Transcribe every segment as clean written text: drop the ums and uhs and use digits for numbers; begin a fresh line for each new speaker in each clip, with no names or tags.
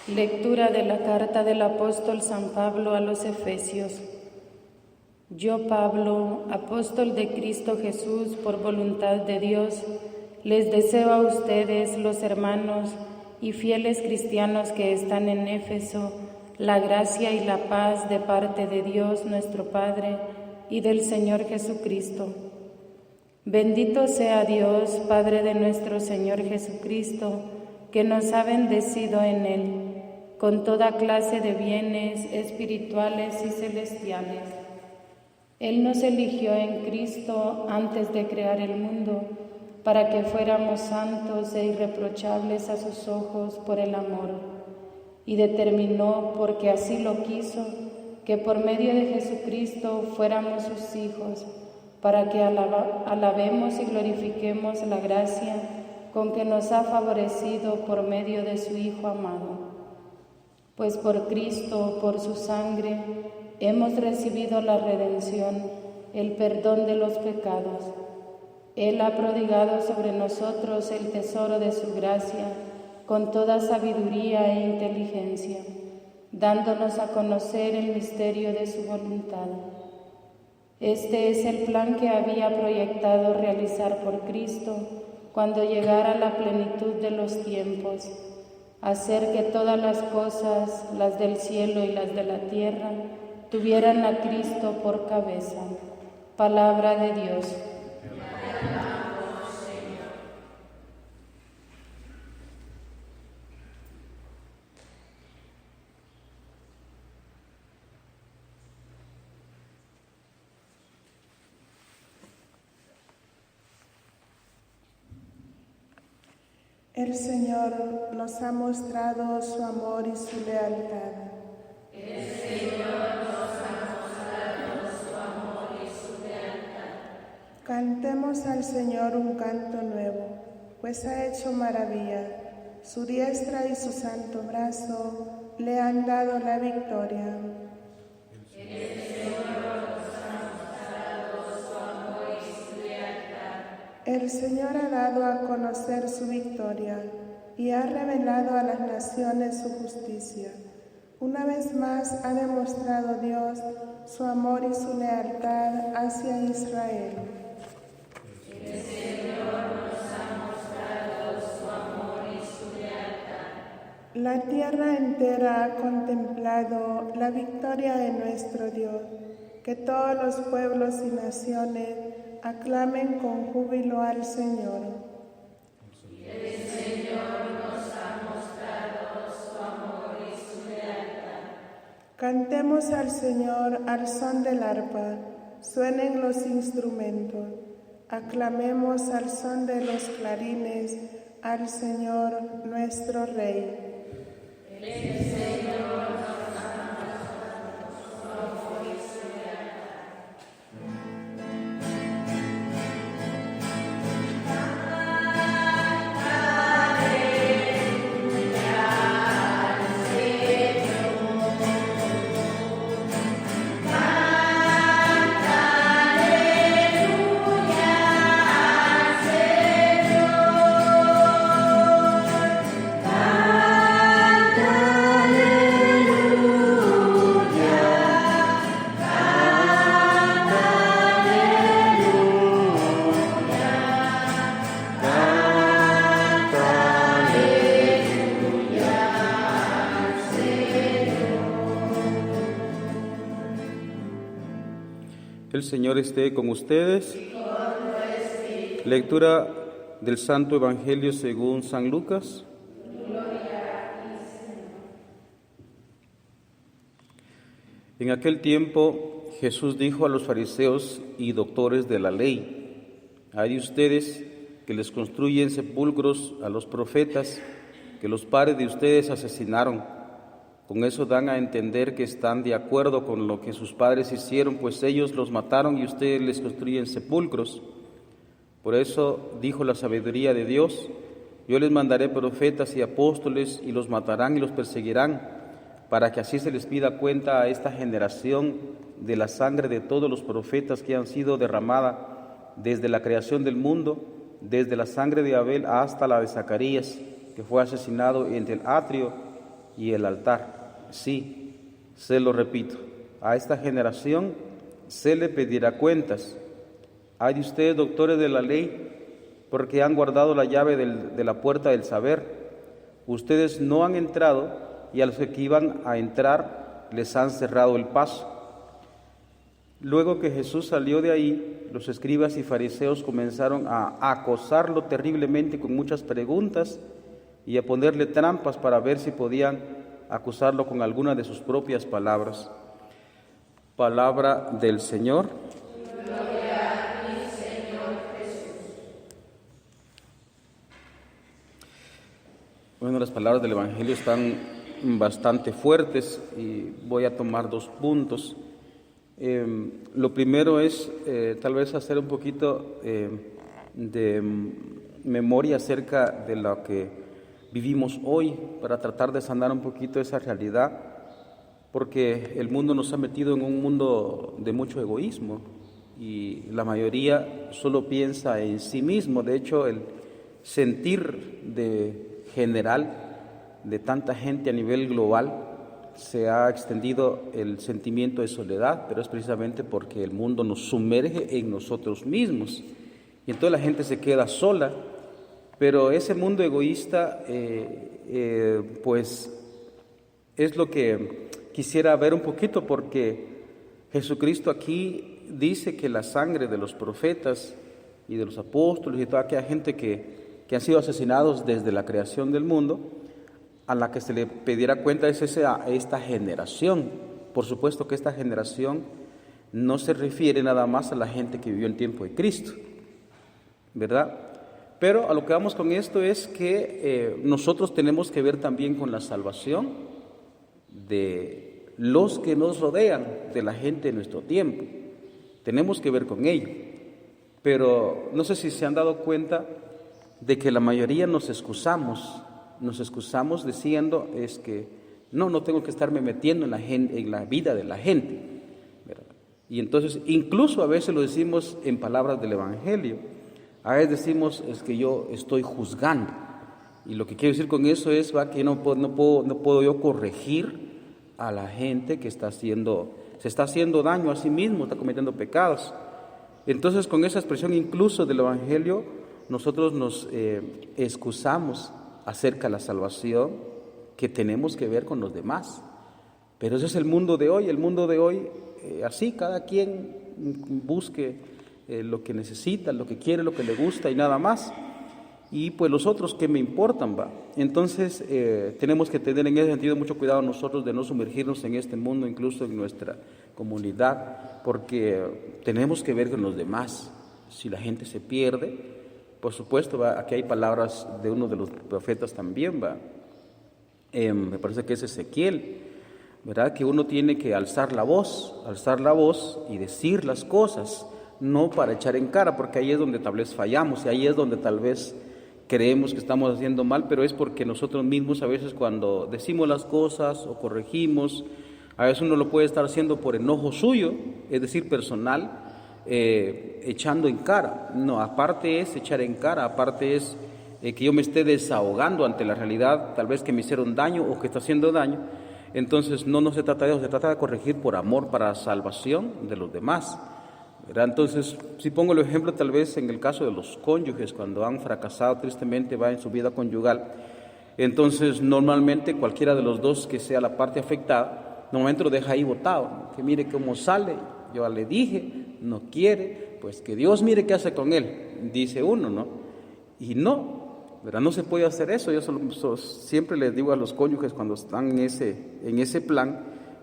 Lectura de la carta del apóstol San Pablo a los Efesios. Yo, Pablo, apóstol de Cristo Jesús por voluntad de Dios, les deseo a ustedes, los hermanos y fieles cristianos que están en Éfeso, la gracia y la paz de parte de Dios nuestro Padre y del Señor Jesucristo. Bendito sea Dios, Padre de nuestro Señor Jesucristo, que nos ha bendecido en Él con toda clase de bienes espirituales y celestiales. Él nos eligió en Cristo antes de crear el mundo, para que fuéramos santos e irreprochables a sus ojos por el amor, y determinó, porque así lo quiso, que por medio de Jesucristo fuéramos sus hijos, para que alabemos y glorifiquemos la gracia con que nos ha favorecido por medio de su Hijo amado. Pues por Cristo, por su sangre, hemos recibido la redención, el perdón de los pecados. Él ha prodigado sobre nosotros el tesoro de su gracia, con toda sabiduría e inteligencia, dándonos a conocer el misterio de su voluntad. Este es el plan que había proyectado realizar por Cristo cuando llegara la plenitud de los tiempos, hacer que todas las cosas, las del cielo y las de la tierra, tuvieran a Cristo por cabeza. Palabra de Dios.
El Señor nos ha mostrado su amor y su lealtad.
El Señor nos ha mostrado su amor y su lealtad.
Cantemos al Señor un canto nuevo, pues ha hecho maravilla. Su diestra y su santo brazo le han dado la victoria.
El Señor nos ha mostrado su amor y su lealtad.
El Señor ha dado a conocer su victoria y ha revelado a las naciones su justicia. Una vez más ha demostrado Dios su amor y su lealtad hacia Israel.
El Señor nos ha mostrado su amor y su lealtad.
La tierra entera ha contemplado la victoria de nuestro Dios. Que todos los pueblos y naciones aclamen con júbilo al Señor.
El Señor nos ha mostrado su amor y su lealtad.
Cantemos al Señor al son del arpa, suenen los instrumentos. Aclamemos al son de los clarines al Señor nuestro Rey.
El Señor nos ha mostrado su amor y su lealtad.
El Señor esté con ustedes. Lectura del Santo Evangelio según San Lucas. En aquel tiempo Jesús dijo a los fariseos y doctores de la ley: hay ustedes que les construyen sepulcros a los profetas que los padres de ustedes asesinaron. Con eso dan a entender que están de acuerdo con lo que sus padres hicieron, pues ellos los mataron y ustedes les construyen sepulcros. Por eso dijo la sabiduría de Dios: yo les mandaré profetas y apóstoles, y los matarán y los perseguirán, para que así se les pida cuenta a esta generación de la sangre de todos los profetas que han sido derramada desde la creación del mundo, desde la sangre de Abel hasta la de Zacarías, que fue asesinado entre el atrio y el altar. Sí, se lo repito, a esta generación se le pedirá cuentas. Hay de ustedes, doctores de la ley, porque han guardado la llave de la puerta del saber. Ustedes no han entrado, y a los que iban a entrar les han cerrado el paso. Luego que Jesús salió de ahí, los escribas y fariseos comenzaron a acosarlo terriblemente con muchas preguntas y a ponerle trampas para ver si podían acusarlo con alguna de sus propias palabras. Palabra del Señor.
Gloria a ti, Señor Jesús.
Bueno, las palabras del Evangelio están bastante fuertes y voy a tomar 2 puntos. Lo primero es tal vez hacer un poquito de memoria acerca de lo que vivimos hoy para tratar de sanar un poquito esa realidad, porque el mundo nos ha metido en un mundo de mucho egoísmo y la mayoría solo piensa en sí mismo. De hecho, el sentir general de tanta gente a nivel global se ha extendido el sentimiento de soledad, pero es precisamente porque el mundo nos sumerge en nosotros mismos y entonces la gente se queda sola. Pero ese mundo egoísta pues es lo que quisiera ver un poquito, porque Jesucristo aquí dice que la sangre de los profetas y de los apóstoles y toda aquella gente que han sido asesinados desde la creación del mundo, a la que se le pedirá cuenta es esta generación. Por supuesto que esta generación no se refiere nada más a la gente que vivió en tiempo de Cristo, ¿verdad? Pero a lo que vamos con esto es que nosotros tenemos que ver también con la salvación de los que nos rodean, de la gente de nuestro tiempo. Tenemos que ver con ello. Pero no sé si se han dado cuenta de que la mayoría nos excusamos diciendo es que no tengo que estarme metiendo en la vida de la gente, ¿verdad? Y entonces incluso a veces lo decimos en palabras del Evangelio. A veces decimos es que yo estoy juzgando, y lo que quiero decir con eso es que no puedo yo corregir a la gente que se está haciendo daño a sí mismo, está cometiendo pecados. Entonces con esa expresión incluso del Evangelio nosotros nos excusamos acerca de la salvación que tenemos que ver con los demás. Pero ese es el mundo de hoy, así cada quien busque lo que necesita, lo que quiere, lo que le gusta y nada más. Y pues los otros, ¿qué me importan, va? Entonces tenemos que tener en ese sentido mucho cuidado nosotros de no sumergirnos en este mundo, incluso en nuestra comunidad, porque tenemos que ver con los demás. Si la gente se pierde, por supuesto, aquí hay palabras de uno de los profetas también, me parece que es Ezequiel, ¿verdad? Que uno tiene que alzar la voz y decir las cosas, no para echar en cara, porque ahí es donde tal vez fallamos y ahí es donde tal vez creemos que estamos haciendo mal, pero es porque nosotros mismos a veces cuando decimos las cosas o corregimos, a veces uno lo puede estar haciendo por enojo suyo, es decir, personal, echando en cara. No, aparte es echar en cara, aparte es que yo me esté desahogando ante la realidad, tal vez que me hicieron daño o que está haciendo daño. Entonces no se trata de eso, se trata de corregir por amor, para salvación de los demás, ¿verdad? Entonces, si pongo el ejemplo tal vez en el caso de los cónyuges, cuando han fracasado tristemente en su vida conyugal, entonces normalmente cualquiera de los dos que sea la parte afectada, normalmente lo deja ahí botado, que mire cómo sale, yo le dije, no quiere, pues que Dios mire qué hace con él, dice uno, ¿no? Y no, ¿verdad? No se puede hacer eso. Yo siempre les digo a los cónyuges cuando están en ese plan,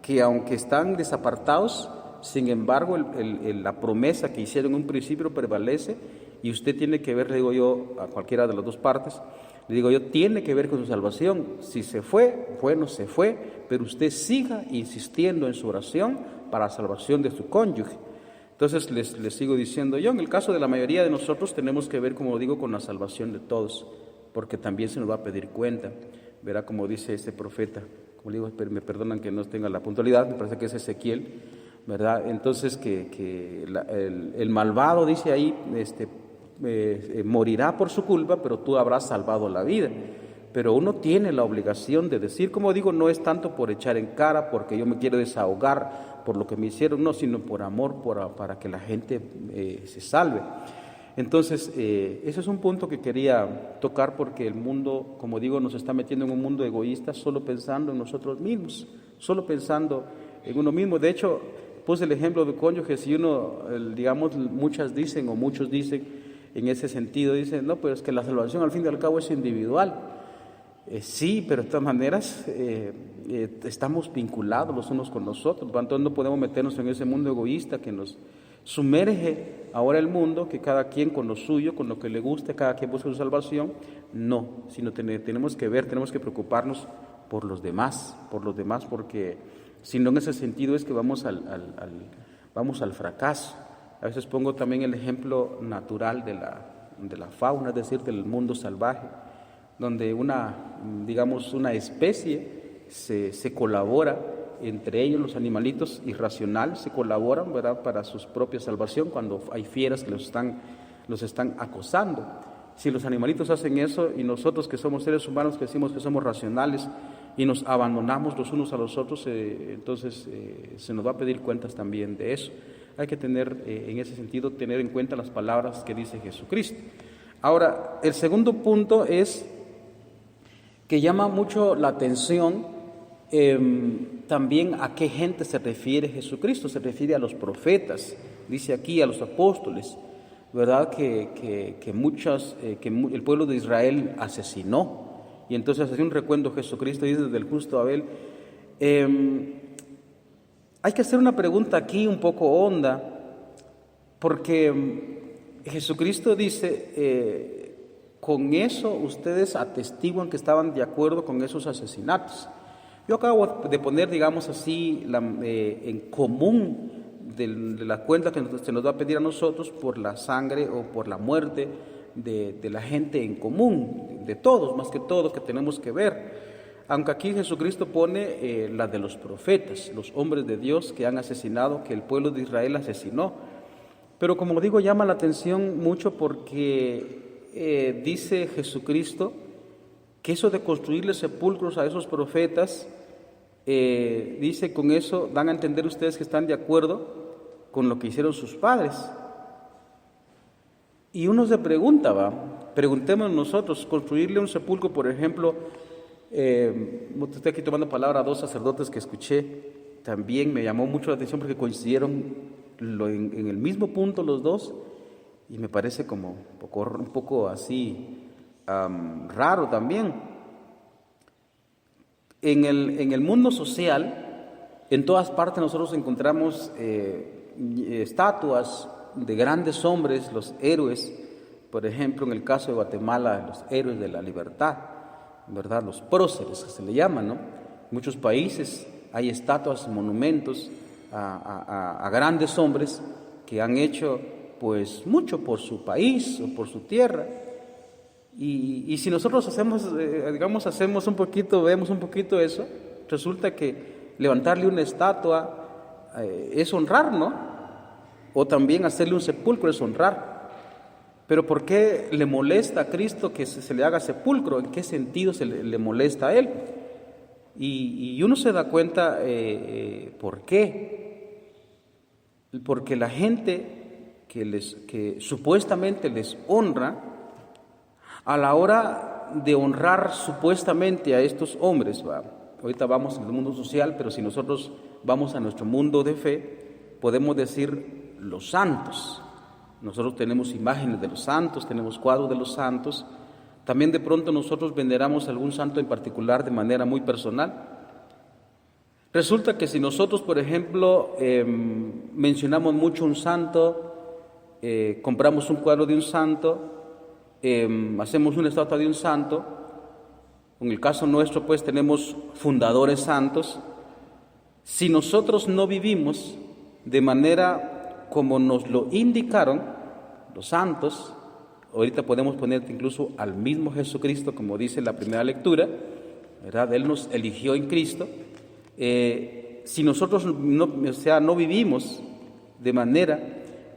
que aunque están desapartados, sin embargo la promesa que hicieron en un principio prevalece, y usted tiene que ver, le digo yo a cualquiera de las dos partes, le digo yo, tiene que ver con su salvación. Si se fue, bueno, se fue, pero usted siga insistiendo en su oración para la salvación de su cónyuge. Entonces les sigo diciendo yo, en el caso de la mayoría de nosotros tenemos que ver, como digo, con la salvación de todos, porque también se nos va a pedir cuenta. Verá como dice ese profeta, como digo, me perdonan que no tenga la puntualidad, me parece que es Ezequiel, ¿verdad? Entonces que el malvado, dice ahí, morirá por su culpa, pero tú habrás salvado la vida, pero uno tiene la obligación de decir, como digo, no es tanto por echar en cara, porque yo me quiero desahogar por lo que me hicieron, no, sino por amor, para que la gente se salve. Entonces, ese es un punto que quería tocar, porque el mundo, como digo, nos está metiendo en un mundo egoísta, solo pensando en nosotros mismos, solo pensando en uno mismo. De hecho, puse el ejemplo de cónyuges, y uno, digamos, muchos dicen en ese sentido, dicen, no, pero es que la salvación al fin y al cabo es individual. Sí, pero de todas maneras estamos vinculados los unos con los otros, entonces no podemos meternos en ese mundo egoísta que nos sumerge ahora el mundo, que cada quien con lo suyo, con lo que le guste, cada quien busca su salvación. No, sino tenemos que preocuparnos por los demás, porque si no, en ese sentido es que vamos al fracaso. A veces pongo también el ejemplo natural de la fauna, es decir, del mundo salvaje, donde una especie se colabora entre ellos, los animalitos irracionales se colaboran, ¿verdad?, para su propia salvación, cuando hay fieras que los están acosando. Si los animalitos hacen eso, y nosotros que somos seres humanos, que decimos que somos racionales y nos abandonamos los unos a los otros, entonces se nos va a pedir cuentas también de eso. Hay que tener, en ese sentido, tener en cuenta las palabras que dice Jesucristo. Ahora, el segundo punto es que llama mucho la atención también a qué gente se refiere Jesucristo. Se refiere a los profetas, dice aquí, a los apóstoles, ¿verdad? Que el pueblo de Israel asesinó. Y entonces hace un recuento Jesucristo, dice, desde el justo Abel. Hay que hacer una pregunta aquí un poco honda, porque Jesucristo dice, con eso ustedes atestiguan que estaban de acuerdo con esos asesinatos. Yo acabo de poner, digamos así, en común de la cuenta que se nos va a pedir a nosotros por la sangre o por la muerte de la gente en común, de todos, más que todos, que tenemos que ver. Aunque aquí Jesucristo pone la de los profetas, los hombres de Dios que han asesinado, que el pueblo de Israel asesinó. Pero como digo, llama la atención mucho porque dice Jesucristo que eso de construirle sepulcros a esos profetas, dice, con eso dan a entender ustedes que están de acuerdo con lo que hicieron sus padres. Y uno se pregunta, preguntemos nosotros, construirle un sepulcro, por ejemplo, estoy aquí tomando palabra a dos sacerdotes que escuché, también me llamó mucho la atención porque coincidieron en el mismo punto los dos, y me parece como un poco así raro también. En el mundo social, en todas partes nosotros encontramos estatuas de grandes hombres, los héroes, por ejemplo, en el caso de Guatemala, los héroes de la libertad, ¿verdad? Los próceres, que se le llaman, ¿no? En muchos países hay estatuas, monumentos a grandes hombres que han hecho, pues, mucho por su país o por su tierra. Y si nosotros hacemos, vemos un poquito eso, resulta que levantarle una estatua es honrar, ¿no? O también hacerle un sepulcro es honrar. Pero ¿por qué le molesta a Cristo que se le haga sepulcro? ¿En qué sentido le molesta a Él? Y uno se da cuenta por qué. Porque la gente que supuestamente les honra, a la hora de honrar supuestamente a estos hombres, ahorita vamos al mundo social, pero si nosotros vamos a nuestro mundo de fe, podemos decir los santos. Nosotros tenemos imágenes de los santos, tenemos cuadros de los santos. También de pronto nosotros veneramos a algún santo en particular de manera muy personal. Resulta que si nosotros, por ejemplo, mencionamos mucho un santo, compramos un cuadro de un santo, hacemos una estatua de un santo, en el caso nuestro pues tenemos fundadores santos. Si nosotros no vivimos de manera como nos lo indicaron los santos, ahorita podemos poner incluso al mismo Jesucristo, como dice la primera lectura, ¿verdad? Él nos eligió en Cristo. Si nosotros no vivimos de manera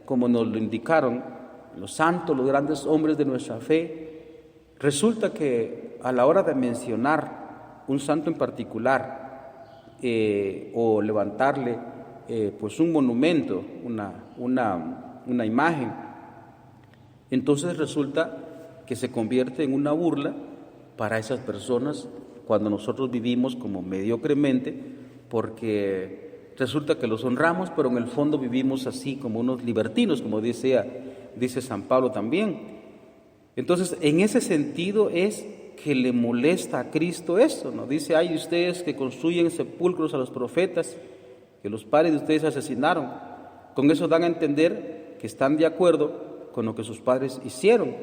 como nos lo indicaron los santos, los grandes hombres de nuestra fe, resulta que a la hora de mencionar un santo en particular, o levantarle pues un monumento, una imagen, entonces resulta que se convierte en una burla para esas personas cuando nosotros vivimos como mediocremente, porque resulta que los honramos, pero en el fondo vivimos así como unos libertinos, como dice San Pablo también. Entonces, en ese sentido es que le molesta a Cristo eso, ¿no? Dice, ay de ustedes que construyen sepulcros a los profetas, que los padres de ustedes asesinaron. Con eso dan a entender que están de acuerdo con lo que sus padres hicieron,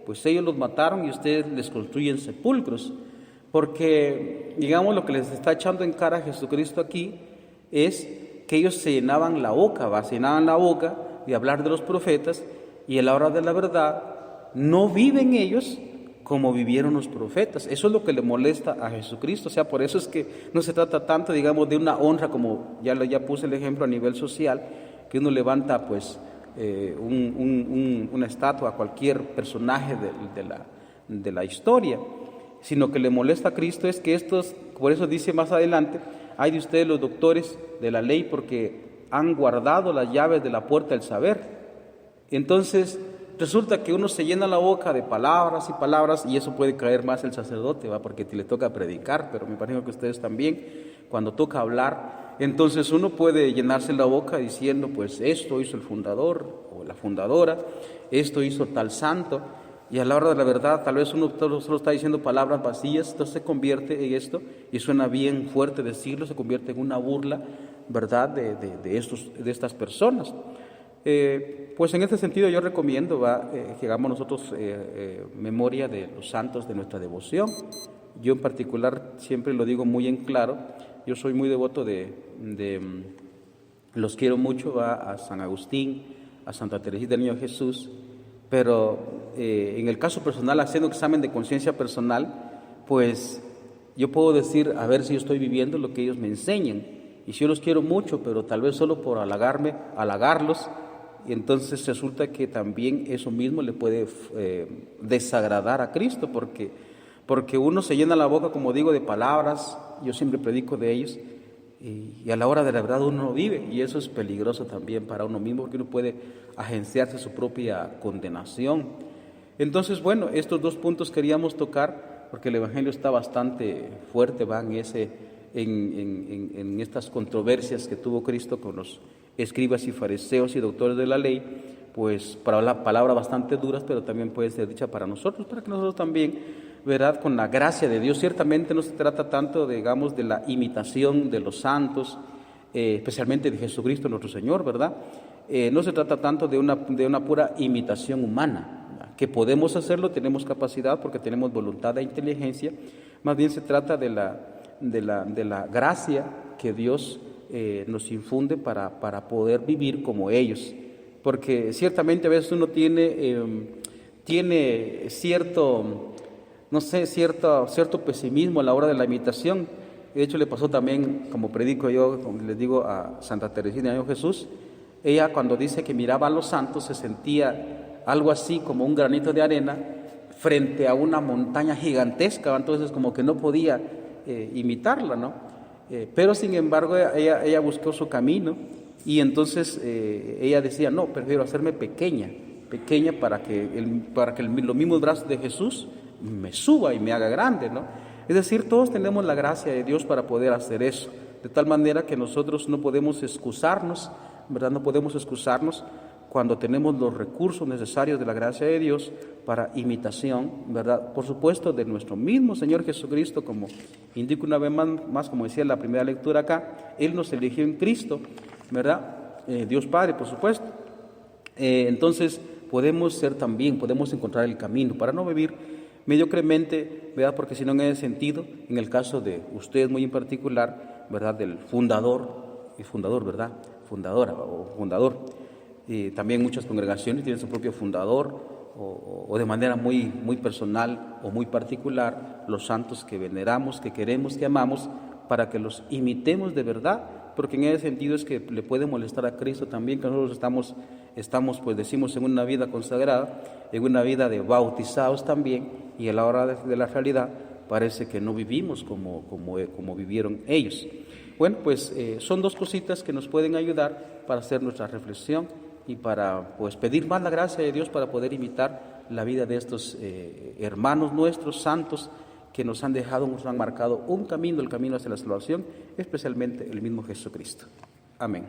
pues ellos los mataron y ustedes les construyen sepulcros. Porque, digamos, lo que les está echando en cara a Jesucristo aquí es que ellos se llenaban la boca de hablar de los profetas, y a la hora de la verdad no viven ellos como vivieron los profetas. Eso es lo que le molesta a Jesucristo. O sea, por eso es que no se trata tanto, digamos, de una honra, como ya puse el ejemplo a nivel social, que uno levanta pues una estatua a cualquier personaje de la historia, sino que le molesta a Cristo es que estos, por eso dice más adelante, ay de ustedes los doctores de la ley, porque han guardado las llaves de la puerta del saber. Entonces resulta que uno se llena la boca de palabras y palabras, y eso puede caer más el sacerdote, ¿va? Porque le toca predicar, pero me parece que ustedes también, cuando toca hablar, entonces uno puede llenarse la boca diciendo, pues esto hizo el fundador o la fundadora, esto hizo tal santo, y a la hora de la verdad tal vez uno solo está diciendo palabras vacías. Entonces se convierte en esto, y suena bien fuerte decirlo, se convierte en una burla, ¿verdad?, de estas personas. Pues en este sentido yo recomiendo que hagamos nosotros memoria de los santos de nuestra devoción. Yo en particular siempre lo digo muy en claro, yo soy muy devoto los quiero mucho, a San Agustín, a Santa Teresita del Niño Jesús, pero en el caso personal, haciendo examen de conciencia personal, pues yo puedo decir, a ver si yo estoy viviendo lo que ellos me enseñan, y si yo los quiero mucho, pero tal vez solo por halagarlos, y entonces resulta que también eso mismo le puede desagradar a Cristo, porque uno se llena la boca, como digo, de palabras, yo siempre predico de ellos, y a la hora de la verdad uno no vive, y eso es peligroso también para uno mismo, porque uno puede agenciarse su propia condenación. Entonces, bueno, estos dos puntos queríamos tocar, porque el Evangelio está bastante fuerte, en estas controversias que tuvo Cristo con los escribas y fariseos y doctores de la ley, pues para la palabra bastante duras, pero también puede ser dicha para nosotros, para que nosotros también, ¿verdad?, con la gracia de Dios. Ciertamente no se trata tanto, digamos, de la imitación de los santos, especialmente de Jesucristo nuestro Señor, ¿verdad? No se trata tanto de una pura imitación humana, ¿verdad?, que podemos hacerlo, tenemos capacidad porque tenemos voluntad e inteligencia. Más bien se trata de la gracia que Dios nos infunde para poder vivir como ellos, porque ciertamente a veces uno tiene cierto pesimismo a la hora de la imitación. De hecho le pasó también, como predico yo, como les digo, a Santa Teresita del Niño Jesús. Ella, cuando dice que miraba a los santos, se sentía algo así como un granito de arena frente a una montaña gigantesca, entonces como que no podía imitarla, ¿no? Pero sin embargo ella buscó su camino, y entonces ella decía, no, prefiero hacerme pequeña para que los mismos brazos de Jesús me suba y me haga grande, ¿no? Es decir, todos tenemos la gracia de Dios para poder hacer eso, de tal manera que nosotros no podemos excusarnos, ¿verdad? No podemos excusarnos cuando tenemos los recursos necesarios de la gracia de Dios para imitación, ¿verdad? Por supuesto, de nuestro mismo Señor Jesucristo, como indico una vez más, como decía en la primera lectura acá, Él nos eligió en Cristo, ¿verdad? Dios Padre, por supuesto. Entonces, podemos encontrar el camino para no vivir mediocremente, ¿verdad? Porque si no, en ese sentido, en el caso de ustedes muy en particular, ¿verdad?, del fundador, ¿verdad?, fundadora o fundador, y también muchas congregaciones tienen su propio fundador, o de manera muy, muy personal o muy particular, los santos que veneramos, que queremos, que amamos, para que los imitemos de verdad, porque en ese sentido es que le puede molestar a Cristo también, que nosotros estamos, pues decimos, en una vida consagrada, en una vida de bautizados también, y a la hora de la realidad, parece que no vivimos como vivieron ellos. Bueno, pues son dos cositas que nos pueden ayudar para hacer nuestra reflexión y para pues pedir más la gracia de Dios para poder imitar la vida de estos hermanos nuestros santos que nos han dejado, nos han marcado un camino, el camino hacia la salvación, especialmente el mismo Jesucristo. Amén.